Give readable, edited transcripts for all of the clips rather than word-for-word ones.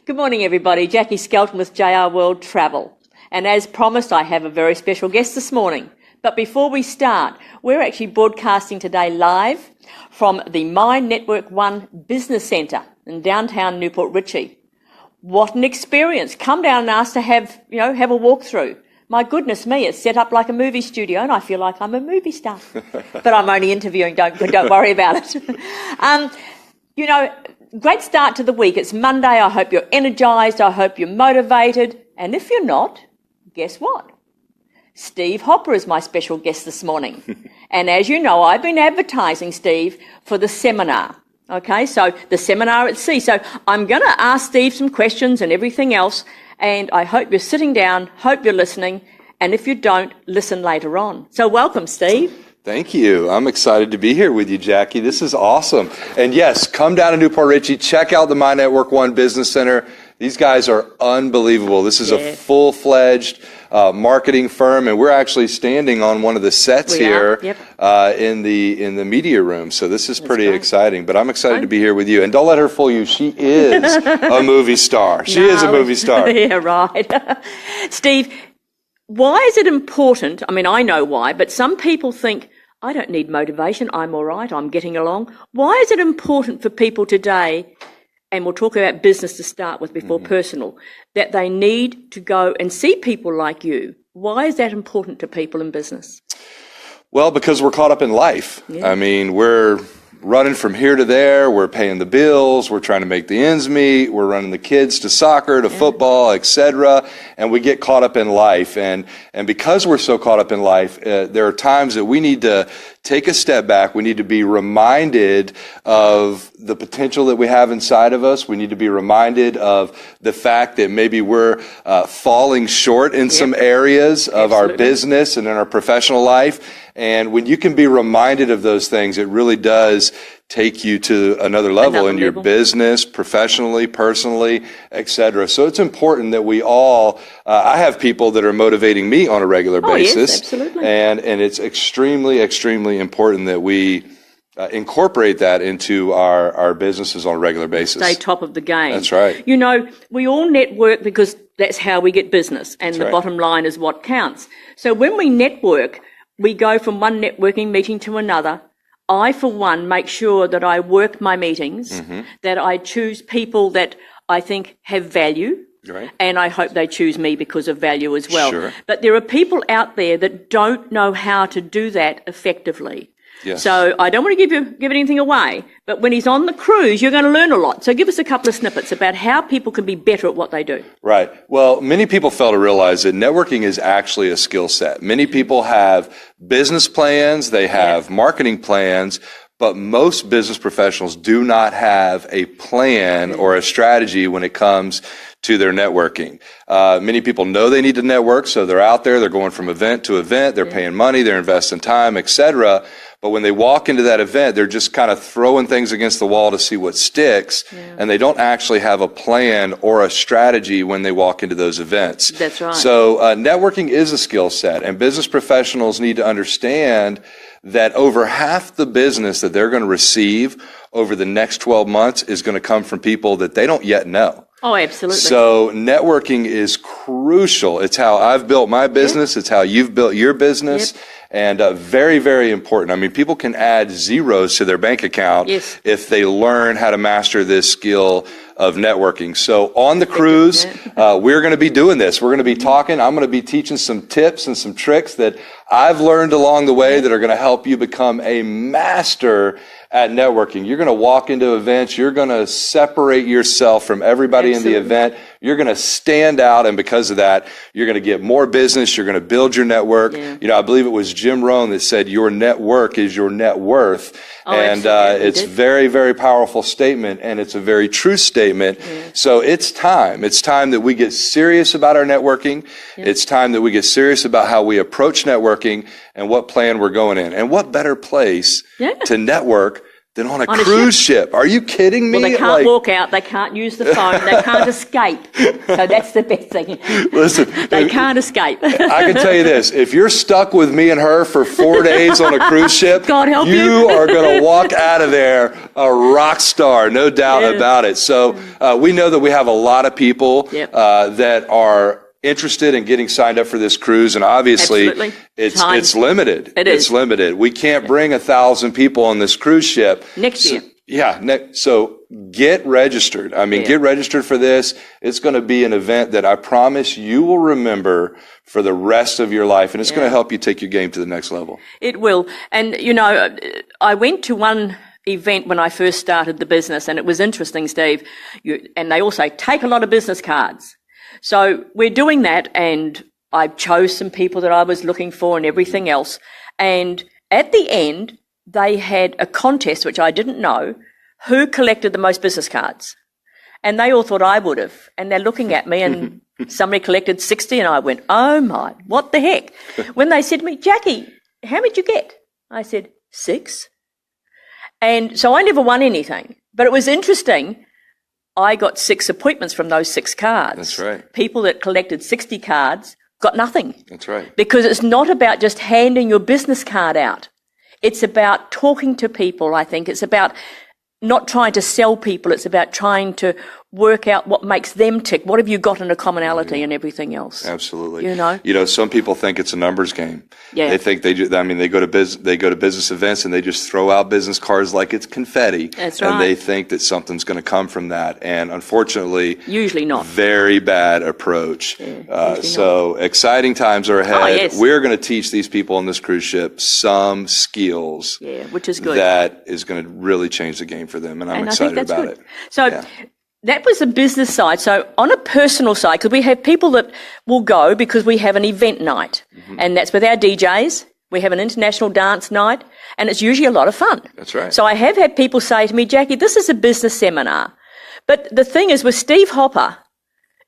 Good morning, everybody. Jackie Skelton with JR World Travel. And as promised, I have a very special guest this morning. But before we start, we're actually broadcasting today live from the My Network One Business Centre in downtown Newport Richie. What an experience. Come down and ask to have a walkthrough. My goodness me, it's set up like a movie studio and I feel like I'm a movie star. But I'm only interviewing, don't worry about it. Great start to the week. It's Monday. I hope you're energised. I hope you're motivated. And if you're not, guess what? Steve Hopper is my special guest this morning. And as you know, I've been advertising, Steve, for the seminar. Okay, so the seminar at sea. So I'm going to ask Steve some questions and everything else. And I hope you're sitting down, hope you're listening. And if you don't, listen later on. So welcome, Steve. Thank you. I'm excited to be here with you, Jackie. This is awesome. And yes, come down to Newport Richie. Check out the My Network One Business Center. These guys are unbelievable. This is a full-fledged marketing firm, and we're actually standing on one of the sets here in the media room. So this is pretty exciting. But I'm excited to be here with you. And don't let her fool you. She is a movie star. She is a movie star. Yeah, right. Steve, why is it important? I mean, I know why, but some people think, I don't need motivation. I'm all right. I'm getting along. Why is it important for people today, and we'll talk about business to start with before personal, that they need to go and see people like you? Why is that important to people in business? Well, because we're caught up in life. Yeah. I mean, we're running from here to there. We're paying the bills. We're trying to make the ends meet. We're running the kids to soccer, to football, etc. And we get caught up in life. And because we're so caught up in life, there are times that we need to take a step back. We need to be reminded of the potential that we have inside of us. We need to be reminded of the fact that maybe we're falling short in some areas of our business and in our professional life. And when you can be reminded of those things, it really does take you to another level in your business, professionally, personally, etc. So it's important that we all, I have people that are motivating me on a regular basis. Yes, absolutely. And it's extremely, extremely important that we incorporate that into our businesses on a regular basis. Stay top of the game. That's right. You know, we all network because that's how we get business, and the bottom line is what counts. So when we network, we go from one networking meeting to another. I, for one, make sure that I work my meetings, that I choose people that I think have value, and I hope they choose me because of value as well. Sure. But there are people out there that don't know how to do that effectively. Yes. So I don't want to give anything away, but when he's on the cruise, you're going to learn a lot. So give us a couple of snippets about how people can be better at what they do. Right. Well, many people fail to realize that networking is actually a skill set. Many people have business plans, they have marketing plans, but most business professionals do not have a plan or a strategy when it comes to their networking. Many people know they need to network, so they're out there, they're going from event to event, they're paying money, they're investing time, etc. But when they walk into that event, they're just kind of throwing things against the wall to see what sticks, and they don't actually have a plan or a strategy when they walk into those events. That's right. So networking is a skill set, and business professionals need to understand that over half the business that they're going to receive over the next 12 months is going to come from people that they don't yet know. Oh, absolutely. So networking is crucial. It's how I've built my business. It's how you've built your business. And very, very important. I mean, people can add zeros to their bank account if they learn how to master this skill of networking. So on the cruise, we're going to be doing this. We're going to be talking. I'm going to be teaching some tips and some tricks that I've learned along the way that are going to help you become a master at networking. You're going to walk into events. You're going to separate yourself from everybody in the event. You're going to stand out, and because of that, you're going to get more business. You're going to build your network. You know, I believe it was Jim Rohn that said, "Your network is your net worth." And it's very, very powerful statement, and it's a very true statement. So it's time. It's time that we get serious about our networking. It's time that we get serious about how we approach networking and what plan we're going in. And what better place to network than on a cruise ship. Are you kidding me? Well, they can't walk out. They can't use the phone. They can't escape. So that's the best thing. Listen, they can't escape. I can tell you this. If you're stuck with me and her for 4 days on a cruise ship, God help you are going to walk out of there a rock star, no doubt about it. So we know that we have a lot of people that are interested in getting signed up for this cruise, and obviously it's limited. It's limited. We can't bring 1,000 people on this cruise ship next year. So get registered. I mean, get registered for this. It's going to be an event that I promise you will remember for the rest of your life, and it's going to help you take your game to the next level. It will. And, you know, I went to one event when I first started the business, and it was interesting, Steve. And they also take a lot of business cards. So we're doing that, and I chose some people that I was looking for and everything else. And at the end, they had a contest, which I didn't know, who collected the most business cards. And they all thought I would have. And they're looking at me, and somebody collected 60, and I went, oh my, what the heck? When they said to me, Jackie, how many did you get? I said, 6. And so I never won anything. But it was interesting. I got 6 appointments from those 6 cards. That's right. People that collected 60 cards got nothing. That's right. Because it's not about just handing your business card out. It's about talking to people, I think. It's about not trying to sell people. It's about trying to work out what makes them tick. What have you got in a commonality and everything else? Absolutely. You know, some people think it's a numbers game. Yeah. They think they go to business events and they just throw out business cards like it's confetti. That's right. And they think that something's going to come from that. And unfortunately, usually not. Very bad approach. So exciting times are ahead. Oh, yes. We're going to teach these people on this cruise ship some skills. Yeah, which is good. That is going to really change the game for them. And I'm excited about it. So that was the business side. So on a personal side, because we have people that will go because we have an event night, and that's with our DJs. We have an international dance night, and it's usually a lot of fun. That's right. So I have had people say to me, Jackie, this is a business seminar. But the thing is, with Steve Hopper,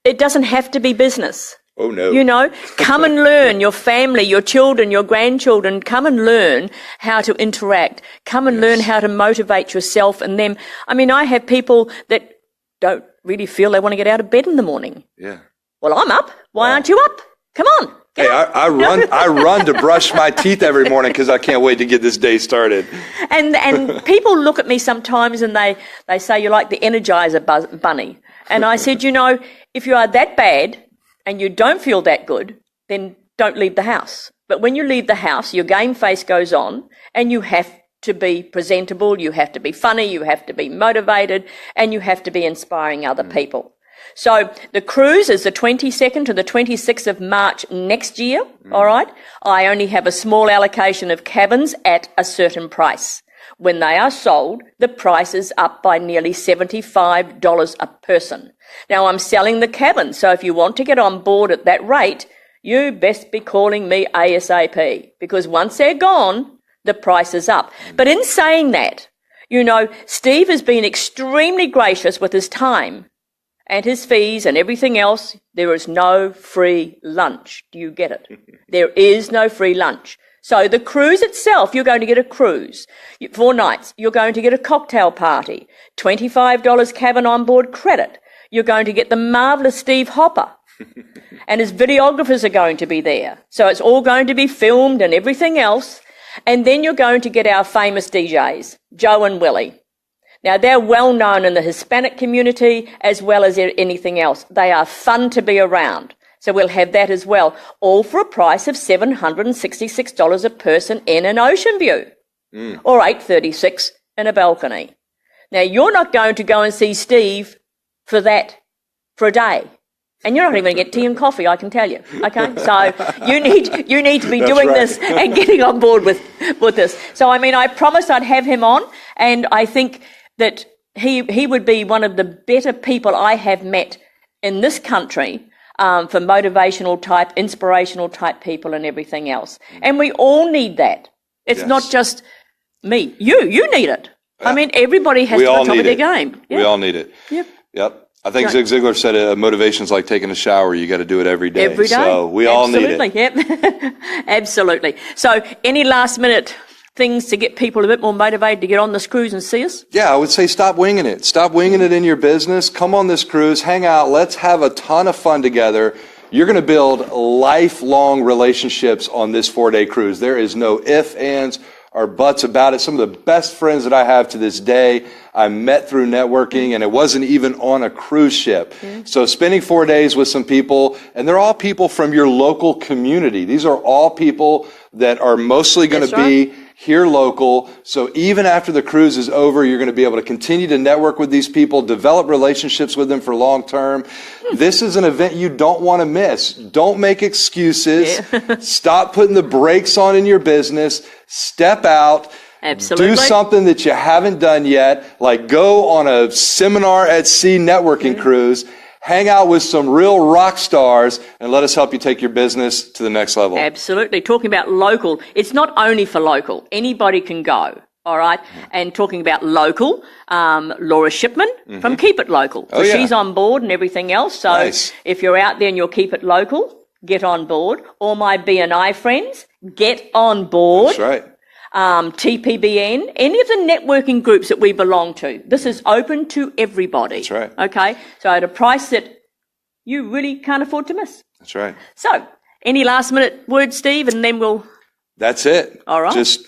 it doesn't have to be business. Oh, no. You know, come and learn, your family, your children, your grandchildren, come and learn how to interact. Come and learn how to motivate yourself and them. I mean, I have people that don't really feel they want to get out of bed in the morning. Yeah. Well, I'm up. Why aren't you up? Come on. Hey, I run to brush my teeth every morning because I can't wait to get this day started. And people look at me sometimes and they say, you're like the Energizer bunny. And I said, you know, if you are that bad and you don't feel that good, then don't leave the house. But when you leave the house, your game face goes on, and you have to be presentable, you have to be funny, you have to be motivated, and you have to be inspiring other people. So the cruise is the 22nd to the 26th of March next year, all right? I only have a small allocation of cabins at a certain price. When they are sold, the price is up by nearly $75 a person. Now, I'm selling the cabin, so if you want to get on board at that rate, you best be calling me ASAP, because once they're gone, the price is up. But in saying that, you know, Steve has been extremely gracious with his time and his fees and everything else. There is no free lunch. Do you get it? There is no free lunch. So the cruise itself, you're going to get a cruise. 4 nights, you're going to get a cocktail party, $25 cabin on board credit. You're going to get the marvellous Steve Hopper. And his videographers are going to be there. So it's all going to be filmed and everything else. And then you're going to get our famous DJs, Joe and Willie. Now, they're well known in the Hispanic community as well as anything else. They are fun to be around. So we'll have that as well, all for a price of $766 a person in an ocean view, or $836 in a balcony. Now, you're not going to go and see Steve for that for a day. And you're not even going to get tea and coffee, I can tell you. Okay, so you need to be doing this and getting on board with this. So I mean, I promised I'd have him on, and I think that he would be one of the better people I have met in this country for motivational type, inspirational type people and everything else. And we all need that. It's not just me. You need it. I mean, everybody has to be on top of their game. We all need it. Yep. I think Zig Ziglar said motivation's like taking a shower. You got to do it every day. Every day. So we all need it. Yep. Absolutely. So any last minute things to get people a bit more motivated to get on this cruise and see us? Yeah, I would say stop winging it. Stop winging it in your business. Come on this cruise, hang out. Let's have a ton of fun together. You're going to build lifelong relationships on this 4-day cruise. There is no ifs, ands, or buts about it. Some of the best friends that I have to this day, I met through networking, and it wasn't even on a cruise ship. So spending 4 days with some people, and they're all people from your local community. These are all people that are mostly going to be here local. So even after the cruise is over, you're going to be able to continue to network with these people, develop relationships with them for long term. This is an event you don't want to miss. Don't make excuses. Stop putting the brakes on in your business. Step out. Absolutely. Do something that you haven't done yet, like go on a seminar at sea networking cruise. Hang out with some real rock stars and let us help you take your business to the next level. Absolutely. Talking about local, it's not only for local. Anybody can go. All right. And talking about local, Laura Shipman from Keep It Local. So she's on board and everything else. So if you're out there and you'll keep it local, get on board. All my BNI friends, get on board. That's right. TPBN, any of the networking groups that we belong to. This is open to everybody. That's right. Okay, so at a price that you really can't afford to miss. That's right. So, any last minute words, Steve, and then we'll... That's it. All right. Just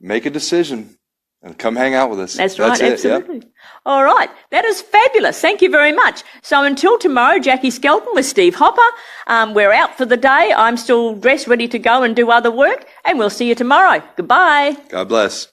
make a decision and come hang out with us. That's right, absolutely. Yep. All right, that is fabulous. Thank you very much. So until tomorrow, Jackie Skelton with Steve Hopper. We're out for the day. I'm still dressed, ready to go and do other work, and we'll see you tomorrow. Goodbye. God bless.